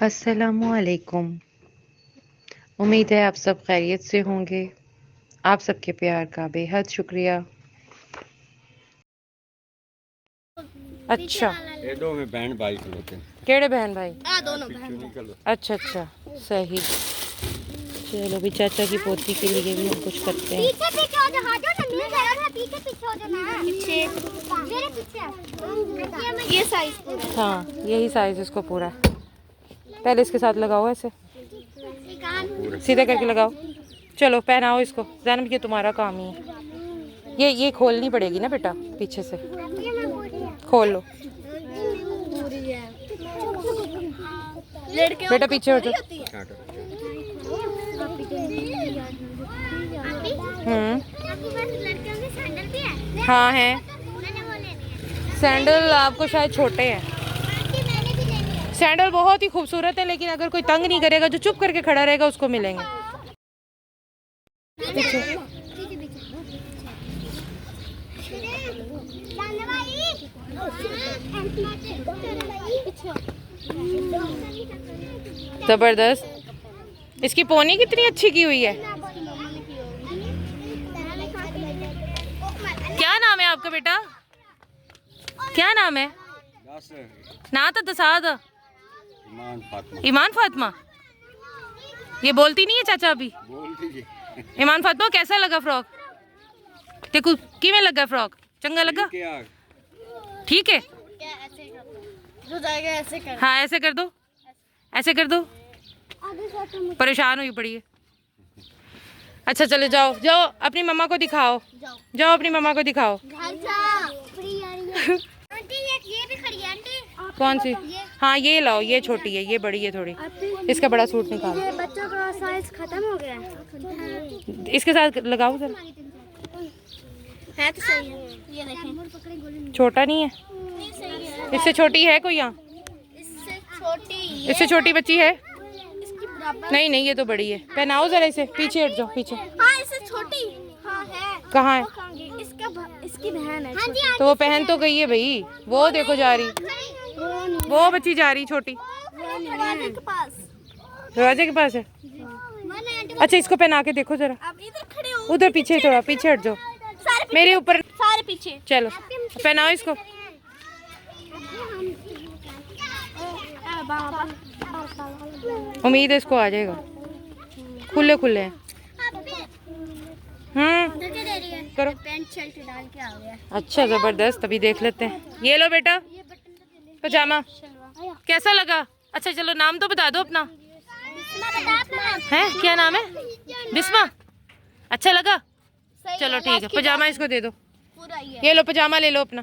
अस्सलामुअलैकुम। उम्मीद है आप सब खैरियत से होंगे। आप सबके प्यार का बेहद शुक्रिया। अच्छा, ये दो में बहन भाई खलोते हैं। केड़े बहन भाई? दोनों बहन। अच्छा अच्छा, सही। चलो भी चाचा की पोती के लिए भी हम कुछ करते हैं। पीछे पीछे हो जा, पीछे पीछे हो जा, पीछे मेरे पीछे। ये साइज पूरा। हाँ, यही साइज इसको पूरा है। पहले इसके साथ लगाओ, ऐसे सीधे करके लगाओ। चलो पहनाओ इसको। ज़ैनब ये तुम्हारा काम ही है। ये खोलनी पड़ेगी ना बेटा, पीछे से खोल लो। बेटा पीछे हो जाओ। हाँ है। सैंडल आपको शायद छोटे हैं। सैंडल बहुत ही खूबसूरत है, लेकिन अगर कोई तंग नहीं करेगा, जो चुप करके खड़ा रहेगा, उसको मिलेंगे। जबरदस्त। इसकी पोनी कितनी अच्छी की हुई है। क्या नाम है आपका बेटा? क्या नाम है? ना तो दसाद ईमान फातिमा। ये बोलती नहीं है चाचा अभी? ईमान फातिमा, कैसा लगा फ्रॉक? देखो किमें लगा फ्रॉक? चंगा लगा? ठीक है। हाँ ऐसे कर दो, ऐसे कर दो। परेशान हुई पड़ी है। अच्छा चले जाओ जाओ, अपनी मम्मा को दिखाओ। जाओ अपनी मम्मा को दिखाओ। ये भी खड़ी है आंटी। कौन सी? हाँ ये लाओ, ये छोटी है, ये बड़ी है थोड़ी। इसका बड़ा सूट निकालो। ये बच्चों का साइज खत्म हो गया है। इसके साथ लगाओ जरा। है तो सही है। ये देखें, छोटा नहीं है? नहीं सही है। इससे छोटी है कोई यहाँ? इससे छोटी बच्ची है? इसकी बराबर। नहीं नहीं, ये तो बड़ी है। पहनाओ जरा इसे। पीछे हट जाओ, पीछे। हाँ इससे छोटी। हाँ है। कहाँ है? इसकी बहन है। तो वो पहन तो गई है भाई। वो देखो जा रही, वो बच्ची जा रही छोटी। दरवाजे के पास। दरवाजे के पास है? अच्छा इसको पहना के देखो जरा। आप इधर खड़े हो। उधर पीछे, थोड़ा पीछे हट जाओ, मेरे ऊपर। सारे पीछे। चलो पहनाओ इसको। उम्मीद है इसको आ जाएगा। खुले खुले हैं। करो। पैंट शर्ट डाल के आ गया। अच्छा जबरदस्त, अभी देख लेते हैं। ये लो बेटा पजामा, कैसा लगा? अच्छा चलो नाम तो बता दो अपना। है क्या नाम है? बिस्मा। अच्छा लगा? चलो ठीक है, पजामा इसको दे दो। ये लो पजामा ले लो अपना,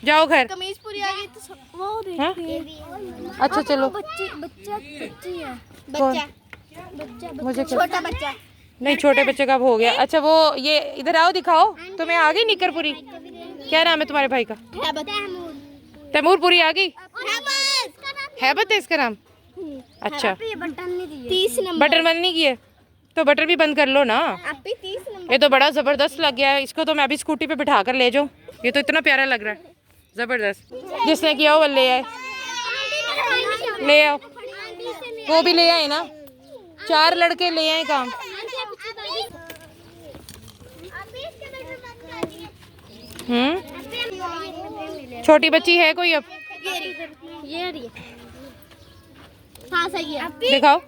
जाओ घर। कमीज पूरी आ गई तो वो देख। हाँ? अच्छा चलो। बच्ची है। कौन? बच्चा मुझे छोटा बच्चा। नहीं, छोटे बच्चे का हो गया। अच्छा वो ये इधर आओ, दिखाओ। तुम्हें आ गई निकर पूरी? क्या नाम है तुम्हारे भाई का? तैमूर। पूरी आ गई? हैबत है इसका नाम। अच्छा, 30 नंबर। बटर बंद नहीं किए तो बटर भी बंद कर लो ना। 30 नंबर। ये तो बड़ा जबरदस्त लग गया है। इसको तो मैं अभी स्कूटी पे बिठा कर ले जाऊँ। ये तो इतना प्यारा लग रहा है, जबरदस्त। जिसने किया वो ले आए, ले आओ। वो भी ले आए ना, 4 लड़के ले आए काम। छोटी बच्ची है कोई अब? ये रही। हाँ सही है। दिखाओ।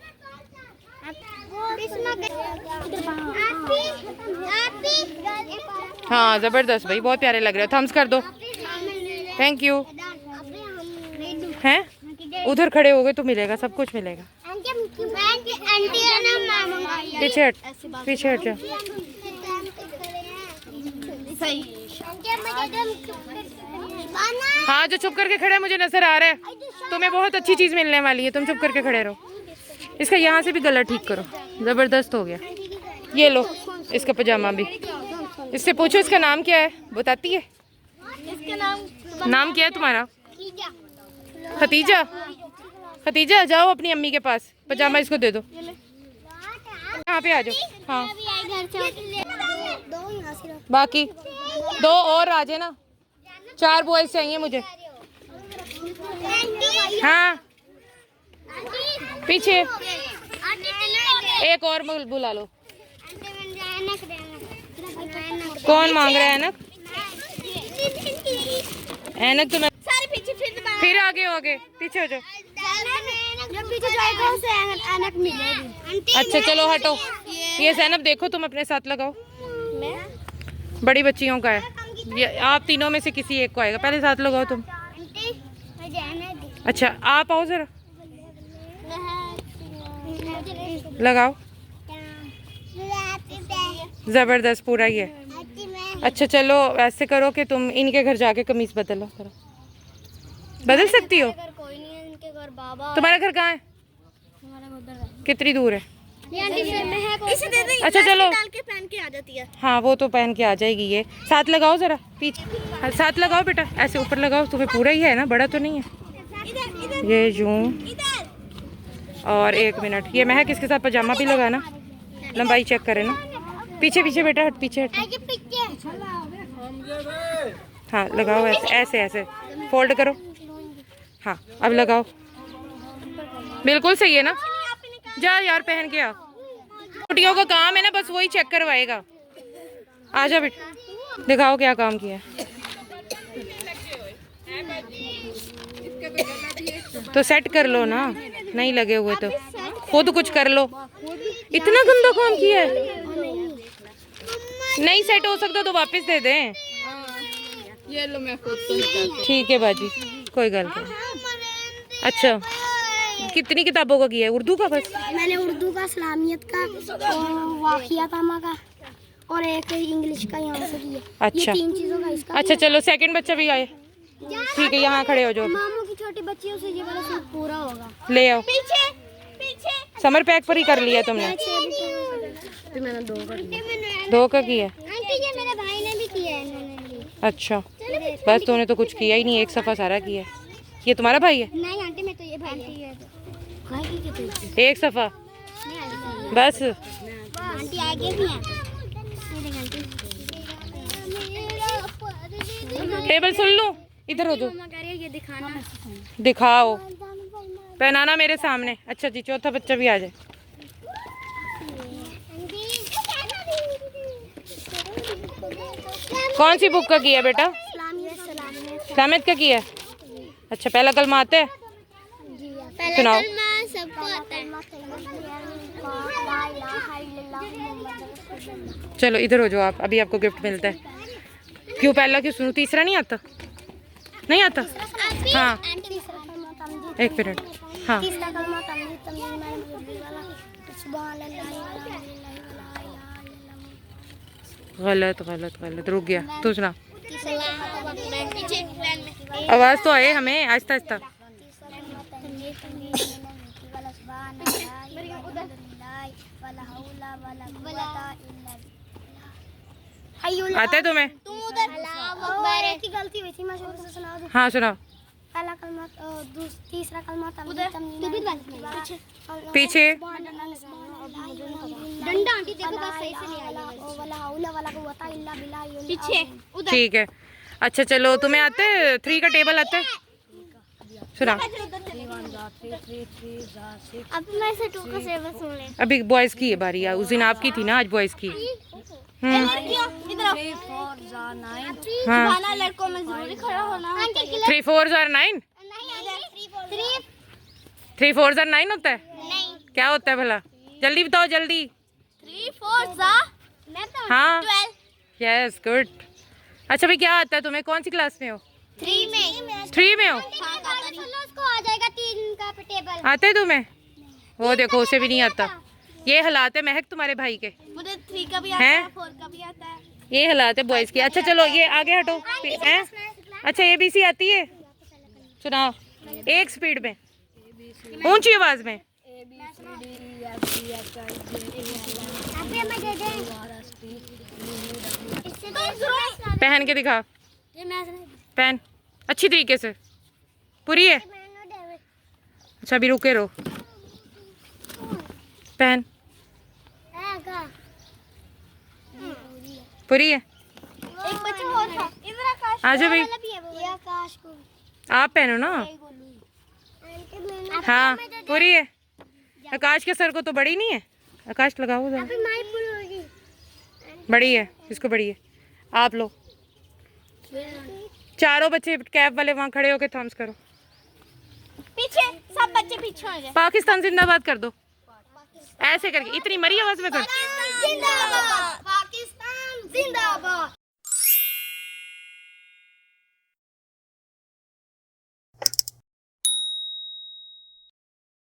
हाँ जबरदस्त भाई, बहुत प्यारे लग रहे हो। थम्स कर दो। Thank you. हैं उधर खड़े हो गए तो मिलेगा, सब कुछ मिलेगा। पीछे हट, पीछे हट जा। हाँ जो चुप करके खड़े मुझे नजर आ रहा है। तुम्हें बहुत अच्छी चीज मिलने वाली है, तुम चुप करके खड़े रहो। इसका यहाँ से भी गला ठीक करो, जबरदस्त हो गया। ये लो इसका पजामा भी। इससे पूछो इसका नाम क्या है, बताती है? इसका नाम क्या है तुम्हारा? खतीजा। खतीजा जाओ अपनी अम्मी के पास, पजामा इसको दे दो। यहाँ पे आ जाओ। हाँ बाकी 2 और आ जाए ना, 4 बॉयज चाहिए मुझे। हाँ पीछे एक और बुला लो। कौन मांग रहा है ऐनक? ऐनक तो मैं सारे पीछे फिर आगे हो, आगे पीछे हो जाओ। जब पीछे जाएगा उसे ऐनक मिलेगी। अच्छा चलो हटो। ये ज़ैनब देखो तुम अपने साथ लगाओ। बड़ी बच्चियों का है ये, आप तीनों में से किसी एक को आएगा। पहले साथ लगाओ तुम। अच्छा आप आओ जरा, लगाओ। जबरदस्त पूरा ही है। अच्छा चलो ऐसे करो कि तुम इनके घर जाके कमीज बदलो। बदल सकती हो? कोई नहीं है इनके घर बाबा। तुम्हारा घर कहाँ है? कितनी दूर है? इसे दे दे। अच्छा चलो डाल के पहन के आ जाती है। हाँ वो तो पहन के आ जाएगी। ये साथ लगाओ जरा पीछे, साथ लगाओ बेटा, ऐसे ऊपर लगाओ। तुम्हें पूरा ही है ना, बड़ा तो नहीं है ये यूं। और एक मिनट, ये महक इसके साथ पजामा भी लगाना, लंबाई चेक करे ना। पीछे पीछे बेटा, हट पीछे हट। हाँ लगाओ ऐसे ऐसे ऐसे फोल्ड करो। हाँ अब लगाओ, बिल्कुल सही है ना। जा यार पहन के आ, छुट्टियों का काम है ना, बस वही चेक करवाएगा। आ जा बेटा, दिखाओ क्या काम किया है। तो सेट कर लो ना, नहीं लगे हुए तो खुद कुछ कर लो। इतना गंदा काम किया है। नहीं सेट हो सकता तो वापस दे दें। ये लो मैं खुद ठीक है बाजी, कोई गल नहीं। अच्छा कितनी किताबों का किया है? उर्दू का बस? मैंने उर्दू का, इस्लामियत का और वाक़ियातनामा का और एक इंग्लिश का यहाँ से किया। अच्छा ये 3 चीज़ों का इसका। अच्छा चलो सेकंड बच्चा भी आए। ठीक है यहाँ खड़े हो जाओ। मामू की छोटी बच्चियों से ये वाला सूट पूरा होगा। ले आओ। पीछे पीछे समर पैक पर ही कर लिया तुमने? मैंने 2 कर दिया। 2 का किया? आंटी ये मेरे भाई ने भी किया है, इन्होंने भी। अच्छा बस तूने तो कुछ किया ही नहीं, एक सफ़ा सारा किया है। ये तुम्हारा भाई है? नहीं आंटी मैं तो ये भाई है। एक सफ़ा बस? आंटी आगे भी है। टेबल सुन लूं, इधर हो जाओ। मम्मा कह रही है ये दिखाना। दिखाओ, पहनाना मेरे सामने। अच्छा जी चौथा बच्चा भी आ जाए। कौन सी बुक का किया बेटा? इस्लामियत का किया? अच्छा पहला कलमा आता है? सुनाओ। सबको आता है। चलो इधर हो जाओ आप, अभी आपको गिफ्ट मिलता है। क्यों पहला क्यों सुनो? तीसरा नहीं आता? नहीं आता? हाँ एक मिनट। हाँ तीसरा कलमा तमजीद, तमजीद मैंने बुजुर्ग वाला सुभान अल्लाह। गलत गलत गलत, रुक गया। तू सुना, पीछे आवाज़ तो आए हमें आहिस्ता आहिस्ता। आता है तुम्हें? तुम उधर की गलती हुई थी, मैं शुरू से सुना दूं। हाँ सुनाओ। पहला कलमा तीसरा कलमा पीछे पीछे डंडा आंटी देखो बस सही से नहीं आई वाला हौला वाला कुव्वता इल्ला बिल्लाह। पीछे उधर। ठीक है। अच्छा चलो तुम्हें आते 3 का टेबल आता है? सुना। अब मैं से 2 का 7 सुन ले। अभी बॉयज़ की है बारी, उस दिन आपकी थी ना, आज बॉयज़ की। इधर आओ। हाँ लड़कों में जरूरी खड़ा होना। 3 4 और 9? 3 4 और 9 होता है? नहीं क्या होता है भला? जल्दी बताओ जल्दी। 3 4 हाँ 12। Yes good. अच्छा भाई क्या आता है तुम्हें? कौन सी क्लास में हो? 3 में 3 में हो? उसको आ जाएगा 3 का टेबल। आते है तुम्हें? वो देखो उसे भी नहीं आता। ये हालात है महक तुम्हारे भाई के। मुझे 3 का भी आता हैं? है, 4 का भी आता है। ये हालात है बॉयज़ के। अच्छा चलो ये आगे हटो। हैं? अच्छा ABC आती है? सुनाओ एक स्पीड में, ऊंची आवाज में। पहन के दिखा, पहन अच्छी तरीके से। पूरी है? अच्छा अभी रुके रहो। पहन। पूरी है? एक बच्चा और था। इधर आकाश। आ जाओ भाई। ये आकाश को। आप पहनो ना। हाँ पूरी है। आकाश के सर को तो बड़ी नहीं है। आकाश लगाओ जरा। बड़ी है, इसको बड़ी है। आप लो चारों बच्चे कैब वाले वहाँ खड़े होके थम्स करो। पीछे सब बच्चे पीछे हो जाए। पाकिस्तान जिंदाबाद कर दो ऐसे करके, इतनी मरी आवाज में कर। जिंदाबाद